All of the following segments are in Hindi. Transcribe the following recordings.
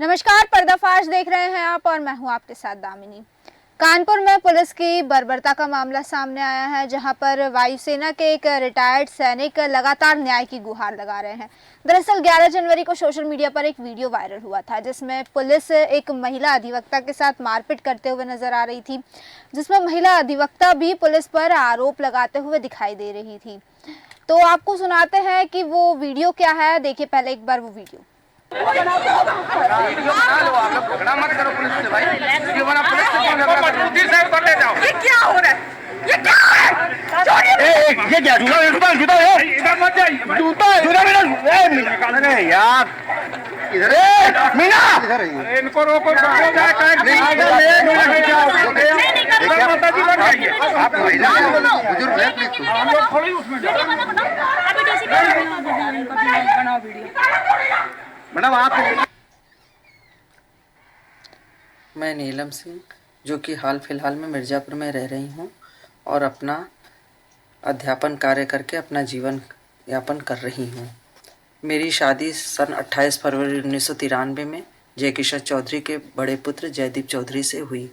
नमस्कार, पर्दाफाश देख रहे हैं आप और मैं हूं आपके साथ दामिनी। कानपुर में पुलिस की बर्बरता का मामला सामने आया है, जहां पर वायुसेना के एक रिटायर्ड सैनिक लगातार न्याय की गुहार लगा रहे हैं। दरअसल 11 जनवरी को सोशल मीडिया पर एक वीडियो वायरल हुआ था, जिसमें पुलिस एक महिला अधिवक्ता के साथ मारपीट करते हुए नजर आ रही थी, जिसमें महिला अधिवक्ता भी पुलिस पर आरोप लगाते हुए दिखाई दे रही थी। तो आपको सुनाते हैं कि वो वीडियो क्या है। देखिए पहले एक बार वो वीडियो। वीडियो बना लो, आप लोग झगड़ा मत करो पुलिस से भाई। वीडियो बना पुलिस से क्यों झगड़ा कर ले जाओ। ये क्या हो रहा है? ये क्या है? ये क्या जूता जूता है? इधर मत जाइए। जूता मीना अरे यार इधर मीना अरे इनको रोको माताजी बन जाइए। आप महिला बुजुर्ग हैं, हम लोग थोड़ी उसमें बनाओ वीडियो। मैडम आप। मैं नीलम सिंह, जो कि हाल फिलहाल में मिर्ज़ापुर में रह रही हूँ और अपना अध्यापन कार्य करके अपना जीवन यापन कर रही हूँ। मेरी शादी सन 28 फरवरी 1993 में जयकिशन चौधरी के बड़े पुत्र जयदीप चौधरी से हुई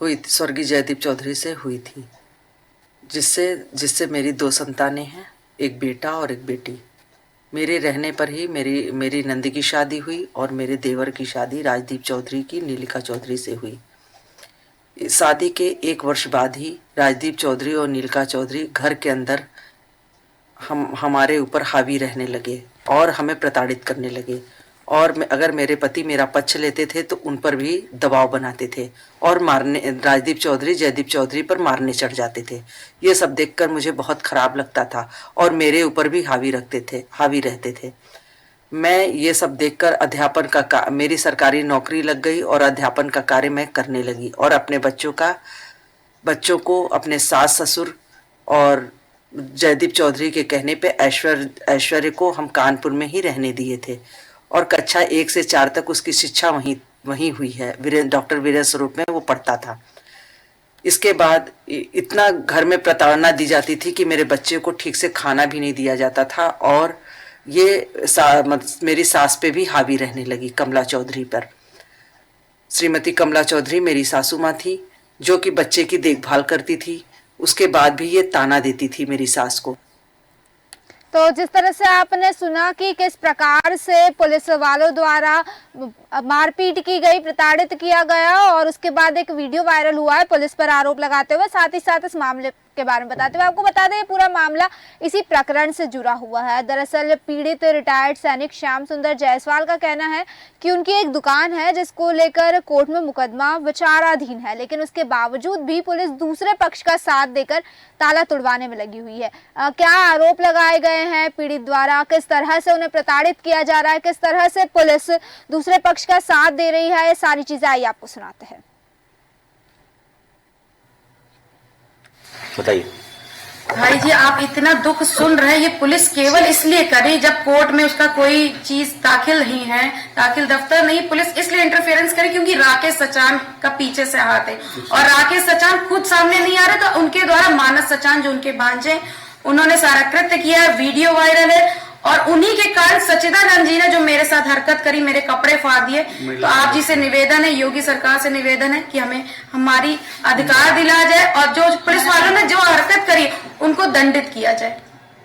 स्वर्गीय जयदीप चौधरी से हुई थी, जिससे मेरी 2 संतानें हैं, एक बेटा और एक बेटी। मेरे रहने पर ही मेरी नंदी की शादी हुई और मेरे देवर की शादी राजदीप चौधरी की नीलिका चौधरी से हुई। शादी के 1 वर्ष बाद ही राजदीप चौधरी और नीलिका चौधरी घर के अंदर हमारे ऊपर हावी रहने लगे और हमें प्रताड़ित करने लगे। और अगर मेरे पति मेरा पक्ष लेते थे तो उन पर भी दबाव बनाते थे और राजदीप चौधरी जयदीप चौधरी पर मारने चढ़ जाते थे। ये सब देखकर मुझे बहुत खराब लगता था और मेरे ऊपर भी हावी रहते थे। मैं ये सब देखकर अध्यापन का मेरी सरकारी नौकरी लग गई और अध्यापन का कार्य मैं करने लगी और अपने बच्चों को अपने सास ससुर और जयदीप चौधरी के कहने पे ऐश्वर्य को हम कानपुर में ही रहने दिए थे और कक्षा 1 से 4 तक उसकी शिक्षा वहीं हुई है। डॉक्टर वीरेंद्र स्वरूप में वो पढ़ता था। इसके बाद इतना घर में प्रताड़ना दी जाती थी कि मेरे बच्चे को ठीक से खाना भी नहीं दिया जाता था और मेरी सास पे भी हावी रहने लगी, कमला चौधरी पर। श्रीमती कमला चौधरी मेरी सासू माँ थी, जो कि बच्चे की देखभाल करती थी। उसके बाद भी ये ताना देती थी मेरी सास को। तो जिस तरह से आपने सुना कि किस प्रकार से पुलिस वालों द्वारा मारपीट की गई, प्रताड़ित किया गया और उसके बाद एक वीडियो वायरल हुआ है पुलिस पर आरोप लगाते हुए, साथ ही साथ इस मामले के बारे में बताते हुए आपको बता दें ये पूरा मामला इसी प्रकरण से जुड़ा हुआ है। दरअसल पीड़ित रिटायर्ड सैनिक श्याम सुंदर जायसवाल का कहना है कि उनकी एक दुकान है जिसको लेकर कोर्ट में मुकदमा विचाराधीन है, लेकिन उसके बावजूद भी पुलिस दूसरे पक्ष का साथ देकर ताला तुड़वाने में लगी हुई है। क्या आरोप लगाए गए हैं पीड़ित द्वारा, किस तरह से उन्हें प्रताड़ित किया जा रहा है, किस तरह से पुलिस दूसरे पक्ष का साथ दे रही है, ये सारी चीजें आइए आपको सुनाते हैं। बताइए भाई जी, आप इतना दुख सुन रहे हैं, ये पुलिस केवल इसलिए करे जब कोर्ट में उसका कोई चीज दाखिल नहीं है, दाखिल दफ्तर नहीं, पुलिस इसलिए इंटरफेरेंस करे क्योंकि राकेश सचान का पीछे से हाथ है और राकेश सचान खुद सामने नहीं आ रहे, तो उनके द्वारा मानस सचान जो उनके भांजे, उन्होंने सारा कृत्य किया है, वीडियो वायरल है और उन्हीं के कारण सचिदानंद जी ने जो मेरे साथ हरकत करी, मेरे कपड़े फाड़ दिए। तो आप जी से निवेदन है, योगी सरकार से निवेदन है कि हमें हमारी अधिकार दिलाया जाए और जो पुलिस वालों ने जो हरकत करी उनको दंडित किया जाए।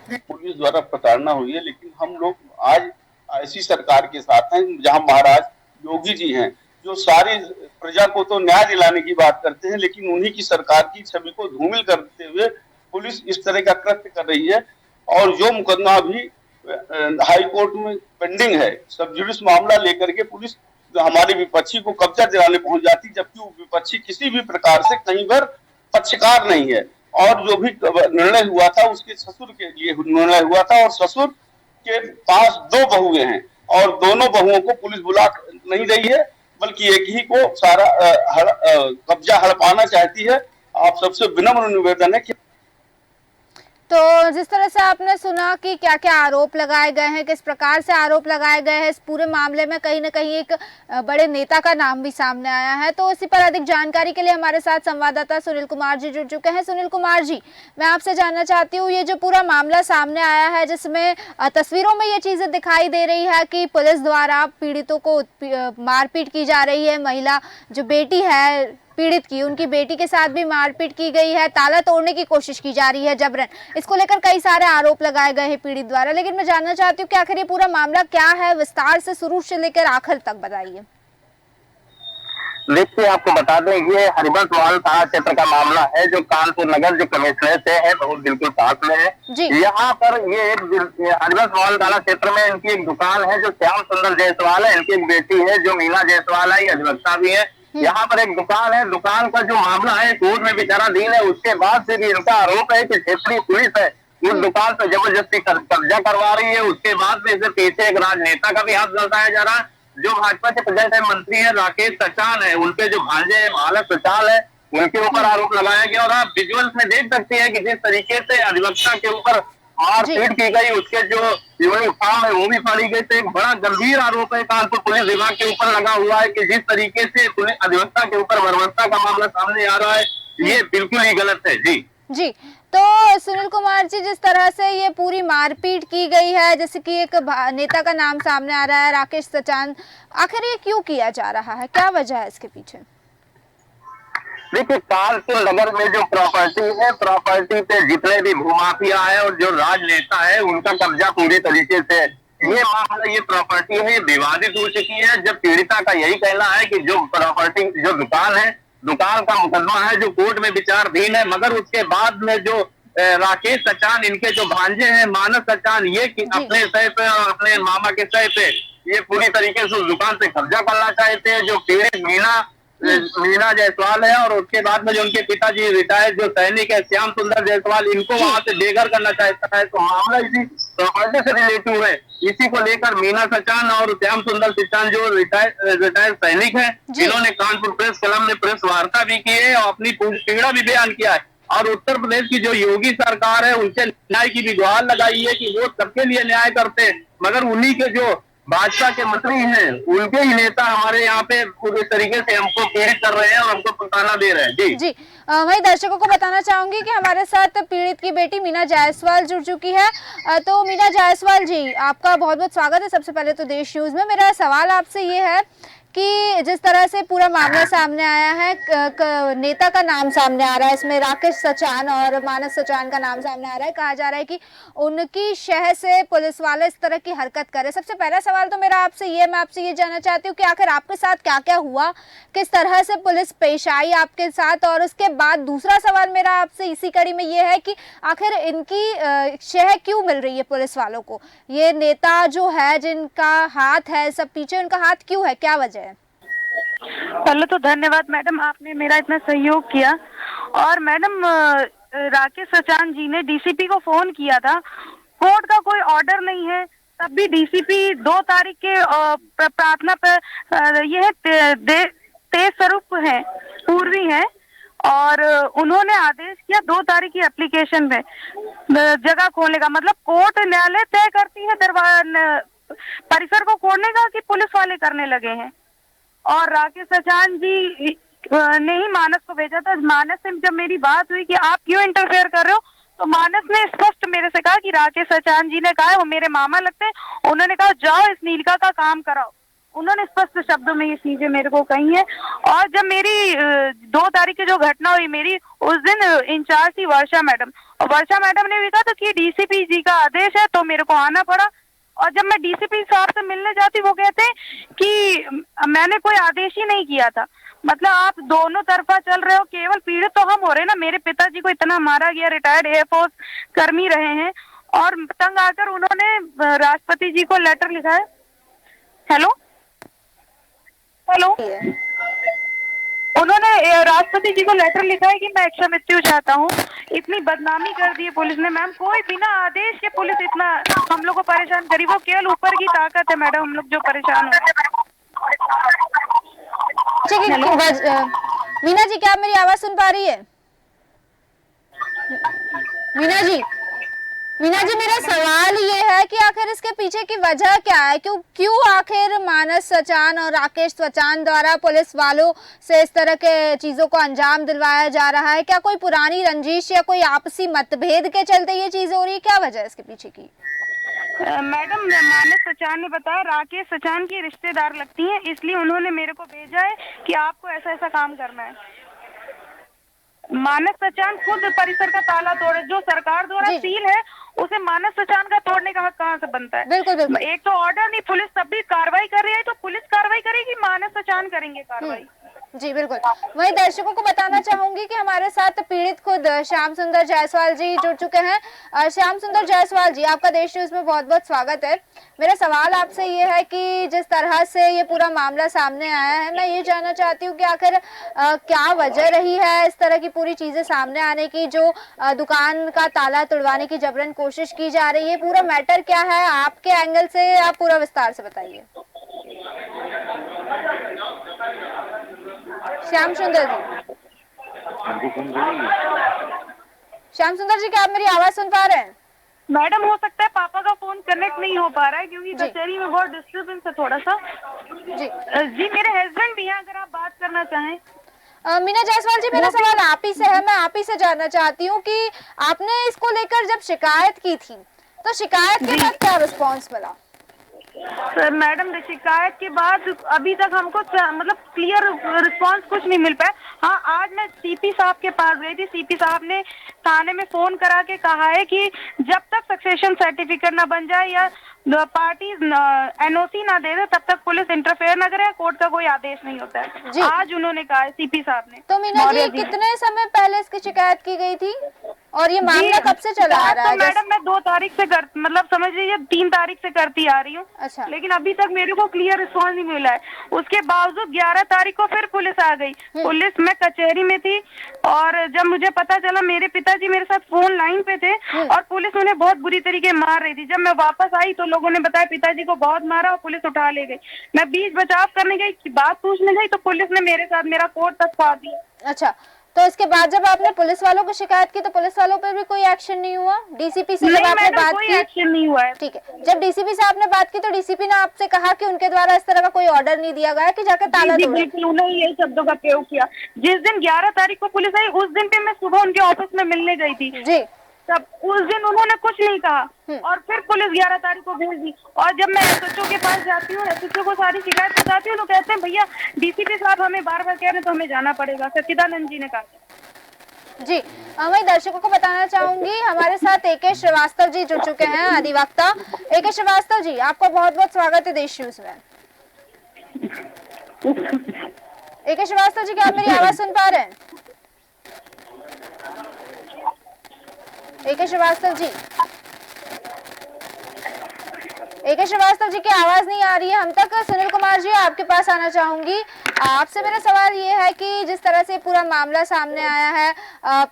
पुलिस द्वारा प्रताड़ना हुई है, लेकिन हम लोग आज ऐसी सरकार के साथ हैं जहां महाराज योगी जी हैं, जो सारी प्रजा को तो न्याय दिलाने की बात करते हैं, लेकिन उन्हीं की सरकार की छवि को धूमिल करते हुए पुलिस इस तरह का कृत्य कर रही है। और जो मुकदमा भी हाई कोर्ट में पेंडिंग है, सब जुडिस मामला लेकर के पुलिस हमारे विपक्षी को कब्जा दिलाने पहुंच जाती, जबकि वो विपक्षी किसी भी प्रकार से कहीं पर पक्षकार नहीं है। और जो भी निर्णय हुआ था उसके ससुर के लिए निर्णय हुआ था और ससुर के पास 2 बहुएं हैं और दोनों बहुओं को पुलिस बुला नहीं रही है, बल्कि एक ही को सारा कब्जा हड़पाना चाहती है। आप सबसे विनम्र निवेदन है कि तो जिस तरह से आपने सुना कि क्या क्या आरोप लगाए गए हैं, किस प्रकार से आरोप लगाए गए हैं, इस पूरे मामले में कहीं ना कहीं एक बड़े नेता का नाम भी सामने आया है। तो इसी पर अधिक जानकारी के लिए हमारे साथ संवाददाता सुनील कुमार जी जुड़ चुके हैं। सुनील कुमार जी, मैं आपसे जानना चाहती हूँ, ये जो पूरा मामला सामने आया है जिसमें तस्वीरों में ये चीजें दिखाई दे रही है कि पुलिस द्वारा पीड़ितों को मारपीट की जा रही है, महिला जो बेटी है पीड़ित की, उनकी बेटी के साथ भी मारपीट की गई है, ताला तोड़ने की कोशिश की जा रही है जबरन। इसको लेकर कई सारे आरोप लगाए गए हैं पीड़ित द्वारा, लेकिन मैं जानना चाहती हूँ कि आखिर ये पूरा मामला क्या है, विस्तार से शुरू से लेकर आखिर तक बताइए। देखिए, आपको बता दें, ये हरिवंश महल थाना क्षेत्र का मामला है जो कानपुर नगर जो कमिश्नरेट से है, बहुत बिल्कुल पास में है। यहाँ पर ये एक हरिवंश महल थाना क्षेत्र में इनकी एक दुकान है जो श्याम सुंदर जायसवाल है, इनकी एक बेटी है जो मीना जायसवाल है, ये अधिवक्ता भी है। यहाँ पर एक दुकान है, दुकान का जो मामला है कोर्ट में विचाराधीन है। उसके बाद से भी इनका आरोप है कि क्षेत्रीय पुलिस है उस दुकान पर जबरदस्ती कब्जा करवा रही है। उसके बाद में इसे पीछे एक राजनेता का भी हाथ दर्शाया जा रहा है जो भाजपा के पंचायत मंत्री है राकेश सचान है, उनके जो भांजे मानस सचाल है, उनके ऊपर आरोप लगाया गया। और आप विजुअल्स में देख सकते हैं कि जिस तरीके से अधिवक्ता के ऊपर मारपीट की गई, उसके जो यूनिफॉर्म है वो भी फाड़ी गई। तो एक बड़ा गंभीर आरोप है कानपुर पुलिस विभाग के ऊपर लगा हुआ है कि जिस तरीके से पुलिस अधिवक्ता के ऊपर बर्बरता का मामला सामने आ रहा है, ये बिल्कुल ही गलत है। जी, तो सुनील कुमार जी, जिस तरह से ये पूरी मारपीट की गई है, जैसे कि एक नेता का नाम सामने आ रहा है राकेश सचान, आखिर ये क्यों किया जा रहा है, क्या वजह है इसके पीछे? देखिए, कानपुर नगर में जो प्रॉपर्टी है, प्रॉपर्टी पे जितने भी भूमाफिया है और जो राजनेता है उनका कब्जा पूरी तरीके से, ये मामला, ये प्रॉपर्टी है, ये विवादित हो चुकी है। जब पीड़िता का यही कहना है कि जो प्रॉपर्टी, जो दुकान है, दुकान का मुकदमा है जो कोर्ट में विचाराधीन है, मगर उसके बाद में जो राकेश सचान, इनके जो भांजे हैं मानस सचान, ये अपने सह पे और अपने मामा के सह पे ये पूरी तरीके से उस दुकान से कब्जा करना चाहते हैं। जो पीड़ित मीना जायसवाल है और उसके बाद में जो उनके पिताजी रिटायर्ड जो सैनिक है श्याम सुंदर जायसवाल, इनको वहां से बेघर करना चाहता है। तो मामला इसी प्रॉपर्टी से रिलेटिव है। इसी को लेकर मीना सचान और श्याम सुंदर सचान जो रिटायर्ड सैनिक है, इन्होंने कानपुर प्रेस क्लब में प्रेस वार्ता भी की है और अपनी पीड़ा भी बयान किया है। और उत्तर प्रदेश की जो योगी सरकार है उनसे न्याय की भी गुहार लगाई है कि वो सबके लिए न्याय करते हैं, मगर उन्हीं के जो भाजपा के मंत्री हैं उनके ही नेता हमारे यहाँ पे पूरे तरीके से हमको पीड़ित कर रहे हैं और हमको प्रताड़ना दे रहे हैं। जी, वही दर्शकों को बताना चाहूंगी कि हमारे साथ पीड़ित की बेटी मीना जायसवाल जुड़ चुकी है। तो मीना जायसवाल जी, आपका बहुत बहुत स्वागत है सबसे पहले तो देश न्यूज में। मेरा सवाल आपसे ये है कि जिस तरह से पूरा मामला सामने आया है, नेता का नाम सामने आ रहा है, इसमें राकेश सचान और मानस सचान का नाम सामने आ रहा है, कहा जा रहा है कि उनकी शह से पुलिस वाले इस तरह की हरकत करे। सबसे पहला सवाल तो मेरा आपसे ये, मैं आपसे ये जानना चाहती हूँ कि आखिर आपके साथ क्या क्या हुआ, किस तरह से पुलिस पेश आई आपके साथ, और उसके बाद दूसरा सवाल मेरा आपसे इसी कड़ी में ये है कि आखिर इनकी शह क्यों मिल रही है पुलिस वालों को? ये नेता जो है जिनका हाथ है सब पीछे, उनका हाथ क्यों है, क्या वजह है? पहले तो धन्यवाद मैडम, आपने मेरा इतना सहयोग किया। और मैडम, राकेश सचान जी ने डीसीपी को फोन किया था, कोर्ट का कोई ऑर्डर नहीं है, तब भी डीसीपी 2 तारीख के प्रार्थना पर यह तेज स्वरूप है, पूर्वी है, और उन्होंने आदेश किया 2 तारीख की एप्लीकेशन में जगह खोलने का। मतलब कोर्ट न्यायालय तय करती है परिसर को खोलने का कि पुलिस वाले करने लगे हैं। और राकेश सचान जी ने ही मानस को भेजा था। मानस से जब मेरी बात हुई कि आप क्यों इंटरफेयर कर रहे हो, तो मानस ने स्पष्ट मेरे से कहा कि राकेश सचान जी ने कहा है, वो मेरे मामा लगते हैं, उन्होंने कहा जाओ इस नीलिका का काम कराओ। उन्होंने स्पष्ट शब्दों में ये चीजें मेरे को कही है। और जब मेरी 2 तारीख की जो घटना हुई, मेरी उस दिन इंचार्ज थी वर्षा मैडम, और वर्षा मैडम ने भी कहा था कि डीसीपी जी का आदेश है, तो मेरे को आना पड़ा। और जब मैं डीसीपी साहब से मिलने जाती, वो कहते हैं कि मैंने कोई आदेश ही नहीं किया था। मतलब आप दोनों तरफा चल रहे हो, केवल पीड़ित तो हम हो रहे हैं ना। मेरे पिताजी को इतना मारा गया, रिटायर्ड एयरफोर्स कर्मी रहे हैं, और तंग आकर उन्होंने राष्ट्रपति जी को लेटर लिखा है। हेलो, उन्होंने राष्ट्रपति जी को लेटर लिखा है कि मैं इच्छा मृत्यु चाहता हूँ। इतनी बदनामी कर दी है पुलिस ने मैम, कोई बिना आदेश के पुलिस इतना हम लोग को परेशान करी। वो केवल ऊपर की ताकत है मैडम, हम लोग जो परेशान हो। मीना जी, क्या आप मेरी आवाज सुन पा रही है? मीना जी, मीना जी, मेरा सवाल ये है कि आखिर इसके पीछे की वजह क्या है? क्यों आखिर मानस सचान और राकेश सचान द्वारा पुलिस वालों से इस तरह के चीजों को अंजाम दिलवाया जा रहा है? क्या कोई पुरानी रंजिश या कोई आपसी मतभेद के चलते ये चीजें हो रही है? क्या वजह है इसके पीछे की? मैडम, मानस सचान ने बताया राकेश सचान की रिश्तेदार लगती हैं, इसलिए उन्होंने मेरे को भेजा है कि आपको ऐसा ऐसा काम करना है। मानस सचान खुद परिसर का ताला तोड़े, जो सरकार द्वारा सील है उसे मानस सचान का तोड़ने का हक कहाँ से बनता है? बिल्कुल बिल्कुल। एक तो ऑर्डर नहीं, पुलिस तब भी कार्रवाई कर रही है, तो पुलिस कार्रवाई करेगी, मानस सचान करेंगे कार्रवाई। जी बिल्कुल। वही दर्शकों को बताना चाहूंगी कि हमारे साथ पीड़ित खुद श्याम सुंदर जायसवाल जी जुड़ चुके हैं। श्याम सुंदर जायसवाल जी, आपका देश न्यूज में बहुत बहुत स्वागत है। मेरा सवाल आपसे ये है कि जिस तरह से ये पूरा मामला सामने आया है, मैं ये जानना चाहती हूँ कि आखिर क्या वजह रही है इस तरह की पूरी चीजें सामने आने की, जो दुकान का ताला तुड़वाने की जबरन कोशिश की जा रही है? पूरा मैटर क्या है आपके एंगल से? आप पूरा विस्तार से बताइए। श्याम सुंदर जी, श्याम सुंदर जी, क्या आप मेरी आवाज सुन पा रहे हैं? मैडम, हो सकता है पापा का फोन कनेक्ट नहीं हो पा रहा है क्योंकि कचहरी में बहुत डिस्टर्बेंस है थोड़ा सा। जी मेरे हस्बैंड भी हैं, अगर आप बात करना चाहें। मीना जायसवाल जी, मेरा सवाल आप ही से है। मैं आप ही से जानना चाहती हूँ कि आपने इसको लेकर जब शिकायत की थी तो शिकायत के बाद क्या रिस्पॉन्स मिला? सर मैडम, शिकायत के बाद अभी तक हमको मतलब क्लियर रिस्पांस कुछ नहीं मिल पाया। हाँ, आज मैं सीपी साहब के पास गई थी। सीपी साहब ने थाने में फोन करा के कहा है कि जब तक सक्सेशन सर्टिफिकेट ना बन जाए या पार्टी एनओसी ना दे दे तब तक पुलिस इंटरफेयर ना करे, कोर्ट का कोई आदेश नहीं होता है। आज उन्होंने कहा है सीपी साहब ने। तो मीना जी, कितने समय पहले इसकी शिकायत की गई थी और ये मामला कब से चला आ रहा है? तो मैडम, मैं 2 तारीख से मतलब समझ लीजिए 3 तारीख से करती आ रही हूँ। अच्छा। लेकिन अभी तक मेरे को क्लियर रिस्पॉन्स नहीं मिला है। उसके बावजूद 11 तारीख को फिर पुलिस आ गई। पुलिस, मैं कचहरी में थी और जब मुझे पता चला, मेरे पिताजी मेरे साथ फोन लाइन पे थे और पुलिस उन्हें बहुत बुरी तरीके मार रही थी। जब मैं वापस आई तो लोगों ने बताया पिताजी को बहुत मारा और पुलिस उठा ले गई। मैं बीच बचाव करने गई, बात पूछने गई तो पुलिस ने मेरे साथ मेरा कोर्ट तक पा दिया। अच्छा, तो इसके बाद जब आपने पुलिस वालों को शिकायत की तो पुलिस वालों पर भी कोई एक्शन नहीं हुआ? डीसीपी से जब आपने बात की? एक्शन नहीं हुआ है। ठीक है, जब डीसीपी से आपने बात की तो डीसीपी ने आपसे कहा कि उनके द्वारा इस तरह का कोई ऑर्डर नहीं दिया गया कि जाकर ताला तोड़ो? बिल्कुल, उन्होंने यही शब्दों का प्रयोग किया। जिस दिन 11 तारीख को पुलिस आई उस दिन पे मैं सुबह उनके ऑफिस में मिलने गई थी जी। तब उस दिन उन्होंने कुछ नहीं कहा और फिर पुलिस 11 तारीख को भेज दी। और जब मैं एसएचओ के पास जाती हूँ, एसएचओ को सारी शिकायत बताती हूँ, तो कहते हैं भैया डीसीपी साहब हमें बार बार कह रहे हैं तो हमें जाना पड़ेगा। सच्चिदानंद जी ने कहा। जी, मैं दर्शकों को बताना चाहूंगी, हमारे साथ एके श्रीवास्तव जी जुड़ चुके हैं, अधिवक्ता। एके श्रीवास्तव जी, आपका बहुत बहुत स्वागत है देश न्यूज में। एके श्रीवास्तव जी, क्या आप मेरी आवाज सुन पा रहे हैं? एके श्रीवास्तव जी, एके श्रीवास्तव जी की आवाज नहीं आ रही है हम तक। सुनील कुमार जी, आपके पास आना चाहूंगी। आपसे मेरा सवाल ये है कि जिस तरह से पूरा मामला सामने आया है,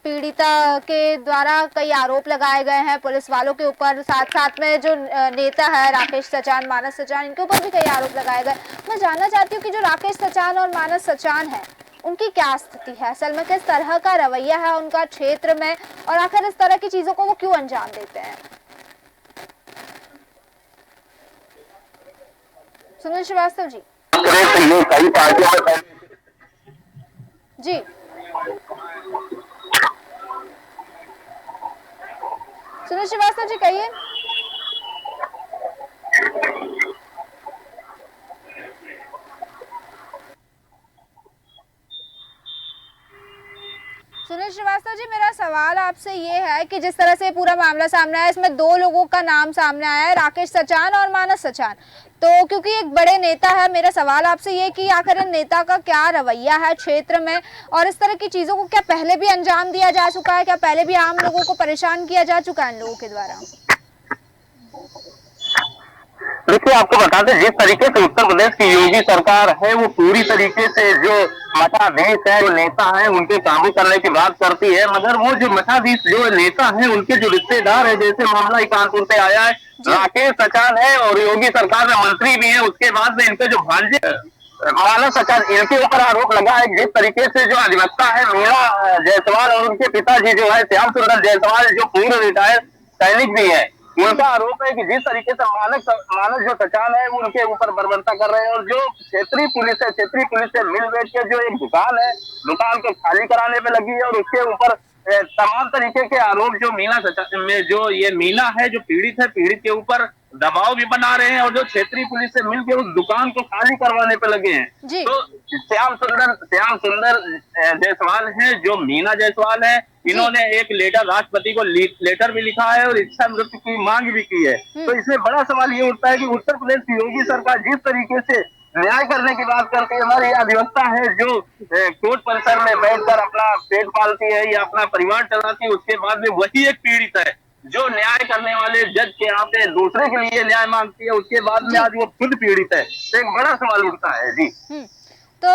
पीड़िता के द्वारा कई आरोप लगाए गए हैं पुलिस वालों के ऊपर, साथ साथ में जो नेता है राकेश सचान, मानस सचान, इनके ऊपर भी कई आरोप लगाए गए। मैं जानना चाहती हूँ कि जो राकेश सचान और मानस सचान है उनकी क्या स्थिति है, असल में किस तरह का रवैया है उनका क्षेत्र में, और आखिर इस तरह की चीजों को वो क्यों अंजाम देते हैं? सुनील श्रीवास्तव जी। जी, सुनील श्रीवास्तव जी कहिए। सुनील श्रीवास्तव जी, मेरा सवाल आपसे ये है कि जिस तरह से पूरा मामला सामने आया, इसमें 2 लोगों का नाम सामने आया है, राकेश सचान और मानस सचान। तो क्योंकि एक बड़े नेता है, मेरा सवाल आपसे ये कि आखिर नेता का क्या रवैया है क्षेत्र में, और इस तरह की चीजों को क्या पहले भी अंजाम दिया जा चुका है? क्या पहले भी आम लोगों को परेशान किया जा चुका है इन लोगों के द्वारा? देखिए, आपको बता दें, जिस तरीके से उत्तर प्रदेश की योगी सरकार है वो पूरी तरीके से जो मठाधीश है, जो नेता है, उनके काबू करने की बात करती है, मगर वो जो मठाधीश जो नेता है उनके जो रिश्तेदार है, जैसे मामला कानपुर से आया है, राकेश सचान है और योगी सरकार में मंत्री भी है, उसके बाद में इनके जो भांजे मानस सचान, इनके ऊपर आरोप लगा है। जिस तरीके से जो अधिवक्ता है मीना जायसवाल और उनके पिताजी जो है श्याम सुंदर जायसवाल, जो पूर्व रिटायर्ड सैनिक भी है। उनका आरोप है कि जिस तरीके से मानक जो सचान है वो उनके ऊपर बर्बरता कर रहे हैं, और जो क्षेत्रीय पुलिस से मिल बैठ के जो एक दुकान है, दुकान को खाली कराने पे लगी है, और उसके ऊपर तमाम तरीके के आरोप जो मीना सचान में जो ये मीना है जो पीड़ित के ऊपर दबाव भी बना रहे हैं, और जो क्षेत्रीय पुलिस से मिलकर उस दुकान को खाली करवाने पे लगे हैं। तो श्याम सुंदर जायसवाल है, जो मीना जायसवाल है, इन्होंने एक लेटर राष्ट्रपति को लेटर भी लिखा है और इच्छा मृत्यु की मांग भी की है। तो इसमें बड़ा सवाल ये उठता है कि उत्तर प्रदेश की योगी सरकार जिस तरीके से न्याय करने की बात करती है, हमारी अधिवक्ता है जो कोर्ट परिसर में बैठकर अपना पेट पालती है या अपना परिवार चलाती है, उसके बाद में वही एक पीड़ित है जो न्याय करने वाले जज के यहाँ पे दूसरे के लिए न्याय मांगती है, उसके बाद में आज वो खुद पीड़ित है। तो एक बड़ा सवाल उठता है जी। तो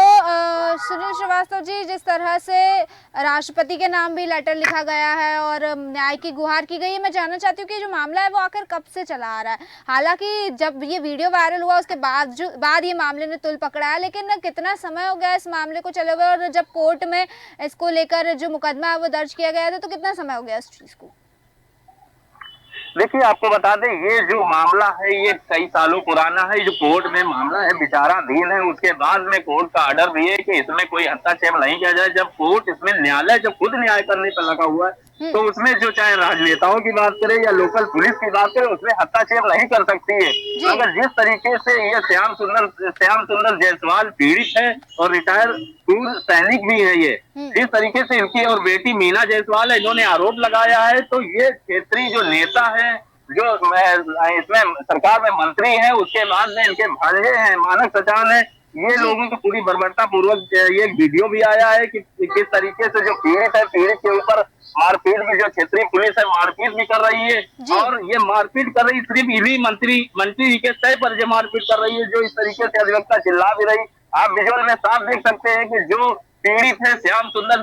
सुनील श्रीवास्तव जी, जिस तरह से राष्ट्रपति के नाम भी लेटर लिखा गया है और न्याय की गुहार की गई है, मैं जानना चाहती हूँ कि जो मामला है वो आखिर कब से चला आ रहा है। हालांकि जब ये वीडियो वायरल हुआ उसके बाद ये मामले ने तुल पकड़ा है, लेकिन कितना समय हो गया इस मामले को चले हुए, और जब कोर्ट में इसको लेकर जो मुकदमा है वो दर्ज किया गया था, तो कितना समय हो गया इस चीज को? देखिए, आपको बता दें, ये जो मामला है ये कई सालों पुराना है। जो कोर्ट में मामला है विचाराधीन है, उसके बाद में कोर्ट का ऑर्डर भी है कि इसमें कोई हस्तक्षेप नहीं किया जाए। जब कोर्ट इसमें न्यायालय जब खुद न्याय करने पर लगा हुआ है, तो उसमें जो चाहे राजनेताओं की बात करें या लोकल पुलिस की बात करें, उसमें हस्तक्षेप नहीं कर सकती है। मगर जिस तरीके से ये श्याम सुंदर जायसवाल पीड़ित है और रिटायर पूर्व सैनिक भी है, ये जिस तरीके से इनकी और बेटी मीना जायसवाल है, इन्होंने आरोप लगाया है, तो ये क्षेत्रीय जो नेता है, जो इसमें सरकार में मंत्री है, उसके बाद में इनके भांजे हैं मानक सचान है, ये लोगों को पूरी बर्बरता पूर्वक ये वीडियो भी आया है कि किस तरीके से जो पीड़ित है, पीड़ित के ऊपर मारपीट भी जो क्षेत्रीय पुलिस है मारपीट भी कर रही है, और ये मारपीट कर रही सिर्फ इन्हीं मंत्री के तय पर जो मारपीट कर रही है, जो इस तरीके से अधिवक्ता चिल्ला भी रही। आप विजुअल में साफ देख सकते हैं कि जो पीड़ित है श्याम सुंदर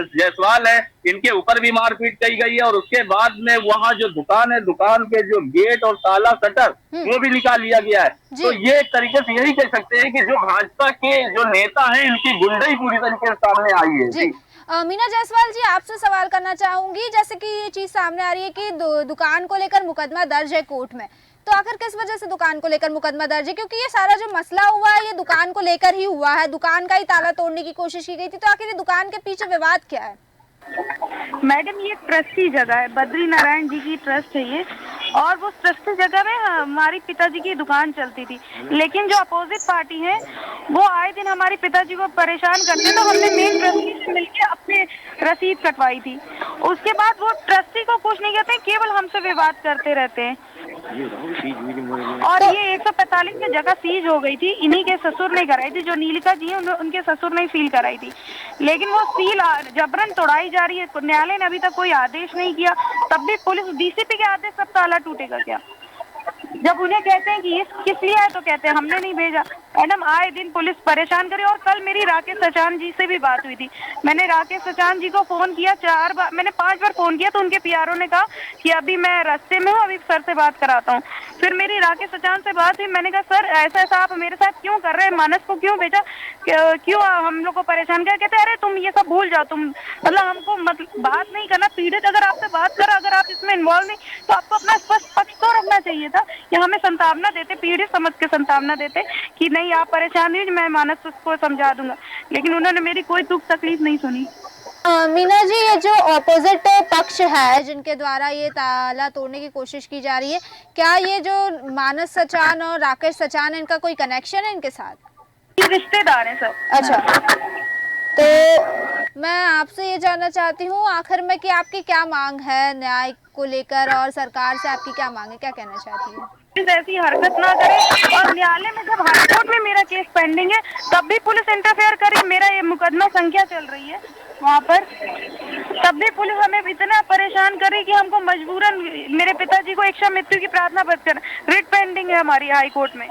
जायसवाल है, इनके ऊपर भी मारपीट की गई है, और उसके बाद में वहाँ जो दुकान है, दुकान के जो गेट और ताला शटर वो भी निकाल लिया गया है। तो ये एक तरीके से यही कह सकते हैं कि जो भाजपा के जो नेता हैं, इनकी गुंडई पूरी तरीके से सामने आई है। जी मीना जायसवाल जी, आपसे सवाल करना चाहूंगी, जैसे कि ये चीज सामने आ रही है कि दुकान को लेकर मुकदमा दर्ज है कोर्ट में, तो आखिर किस वजह से दुकान को लेकर मुकदमा दर्ज है? क्योंकि ये सारा जो मसला हुआ है ये दुकान को लेकर ही हुआ है, दुकान का ही ताला तोड़ने की कोशिश की गई थी, तो आखिर ये दुकान के पीछे विवाद क्या है? मैडम, ये ट्रस्ट की जगह है, बद्री नारायण जी की ट्रस्ट है ये, और वो ट्रस्ट की जगह में हमारी पिताजी की दुकान चलती थी। लेकिन जो अपोजिट पार्टी है वो आए दिन हमारे पिताजी को परेशान करते, तो हमने मेन ट्रस्टी से मिलकर अपने रसीद कटवाई थी। उसके बाद वो ट्रस्टी को कुछ नहीं कहते, केवल हमसे विवाद करते रहते हैं। और ये 145 में जगह सीज हो गई थी, इन्हीं के ससुर ने कराई थी, जो नीलिका जी हैं उनके ससुर ने सील कराई थी, लेकिन वो सील जबरन तोड़ाई जा रही है। न्यायालय ने अभी तक कोई आदेश नहीं किया, तब भी पुलिस डीसीपी के आदेश सब ताला टूटेगा क्या? जब उन्हें कहते हैं कि ये किस लिए है, तो कहते हैं हमने नहीं भेजा। मैडम, आए दिन पुलिस परेशान करे। और कल मेरी राकेश सचान जी से भी बात हुई थी, मैंने राकेश सचान जी को फोन किया 4 बार, मैंने 5 बार फोन किया, तो उनके पीआरओ ने कहा कि अभी मैं रास्ते में हूँ, अभी सर से बात कराता हूँ। फिर मेरी राकेश सचान से बात हुई, मैंने कहा सर ऐसा ऐसा आप मेरे साथ क्यों कर रहे हैं, मानस को क्यों भेजा, क्यों हम लोग को परेशान किया? कहते अरे तुम ये सब भूल जाओ, तुम मतलब हमको बात नहीं करना। पीड़ित अगर आपसे बात करा, अगर आप इसमें इन्वॉल्व नहीं, तो आपको अपना स्पष्ट पक्ष तो रखना चाहिए था। या हमें संतावना देते, पीड़ित समझ के संतावना देते कि नहीं आप परेशान नहीं, मैं मानस को समझा दूंगा, लेकिन उन्होंने मेरी कोई दुख तकलीफ नहीं सुनी। मीना जी, ये जो ऑपोजिट पक्ष है जिनके द्वारा ये ताला तोड़ने की कोशिश की जा रही है, क्या ये जो मानस सचान और राकेश सचान है, इनका कोई कनेक्शन है इनके साथ? रिश्तेदार है सर। अच्छा, तो मैं आपसे ये जानना चाहती हूँ आखिर में कि आपकी क्या मांग है न्याय को लेकर, और सरकार से आपकी क्या मांग है, क्या कहना चाहती है? ऐसी हरकत ना करे, और न्यायालय में जब हाई कोर्ट में मेरा केस पेंडिंग है तब भी पुलिस इंटरफेयर करे। मेरा ये मुकदमा संख्या चल रही है वहाँ पर, तब भी पुलिस हमें इतना परेशान करे कि हमको मजबूरन मेरे पिताजी को इच्छा मृत्यु की प्रार्थना पत्र कर, रिट पेंडिंग है हमारी हाई कोर्ट में।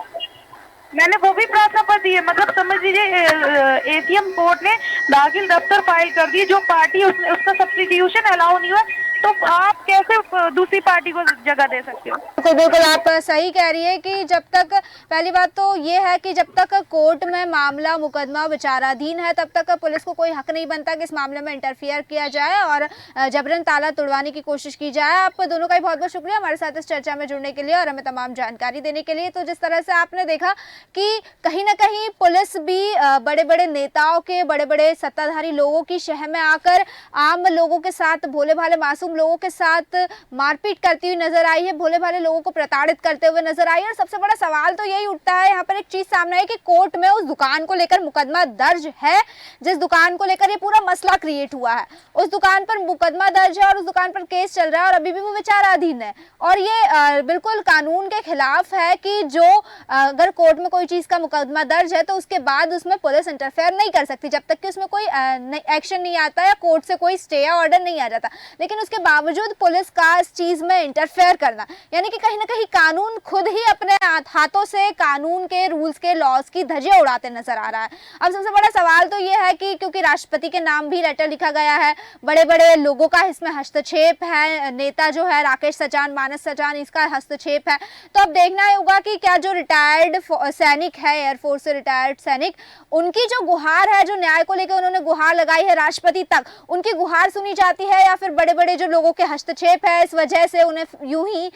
मैंने वो भी प्रार्थना पत्र दी है, मतलब समझ लीजिए एसीएम कोर्ट ने दाखिल दफ्तर फाइल कर दी, जो पार्टी उसका सब्स्टिट्यूशन अलाउ नहीं हुआ, तो आप कैसे दूसरी पार्टी को जगह दे सकते हो? बिल्कुल बिल्कुल आप सही कह रही है कि जब तक, पहली बात तो ये है कि जब तक कोर्ट में मामला मुकदमा विचाराधीन है तब तक पुलिस को कोई हक नहीं बनता कि इस मामले में इंटरफियर किया जाए और जबरन ताला तोड़वाने की कोशिश की जाए। आप दोनों का ही बहुत बहुत शुक्रिया हमारे साथ इस चर्चा में जुड़ने के लिए और हमें तमाम जानकारी देने के लिए। तो जिस तरह से आपने देखा कि कहीं ना कहीं पुलिस भी बड़े बड़े नेताओं के, बड़े बड़े सत्ताधारी लोगों की शह में आकर आम लोगों के साथ, भोले भाले मासूम लोगों के साथ मारपीट करती हुई नजर आई है, भोले भाले लोगों को प्रताड़ित करते हुए नजर आई है। और सबसे बड़ा सवाल तो यही उठता है, यहाँ पर एक चीज सामने है कि कोर्ट में उस दुकान को लेकर मुकदमा दर्ज है, जिस दुकान को लेकर ये पूरा मसला क्रिएट हुआ है, उस दुकान पर मुकदमा दर्ज है और उस दुकान पर केस चल रहा है और अभी भी वो विचाराधीन है। और ये बिल्कुल कानून के खिलाफ है कि जो अगर कोर्ट में कोई चीज का मुकदमा दर्ज है तो उसके बाद उसमें पुलिस इंटरफेयर नहीं कर सकती जब तक कि उसमें कोई एक्शन नहीं आता या कोर्ट से कोई स्टे या ऑर्डर नहीं आ जाता। लेकिन उसके बावजूद पुलिस का इस चीज में इंटरफेयर करना, यानी कि कहीं ना कहीं कानून खुद ही अपने हाथों से कानून के, रूल्स के, लॉज की धज्जियां उड़ाते नजर आ रहा है। अब सबसे बड़ा सवाल तो ये है कि क्योंकि राष्ट्रपति के नाम भी लेटर लिखा गया है, बड़े बड़े लोगों का इसमें हस्तक्षेप है, नेता जो है राकेश सचान, मानस सचान, इसका हस्तक्षेप है। तो अब देखना होगा कि क्या जो रिटायर्ड सैनिक है, एयरफोर्स से रिटायर्ड सैनिक, उनकी जो गुहार है, जो न्याय को लेकर उन्होंने गुहार लगाई है राष्ट्रपति तक, उनकी गुहार सुनी जाती है या फिर बड़े बड़े जो लोगों के हस्तक्षेप है इस वजह से उन्हें यूं ही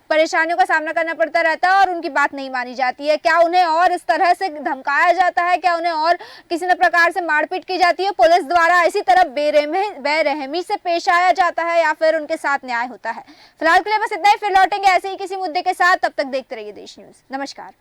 परेशानियों का सामना करना पड़ता रहता है और उनकी बात नहीं मानी जाती है। क्या उन्हें और इस तरह से धमकाया जाता है, क्या उन्हें और किसी न प्रकार से मारपीट की जाती है, पुलिस द्वारा इसी तरह बेरहमी से पेश आया जाता है या फिर उनके साथ न्याय होता है? फिलहाल के लिए बस इतना ही, फिर लौटेंगे ऐसे ही किसी मुद्दे के साथ। तब तक देखते रहिए देश न्यूज। नमस्कार।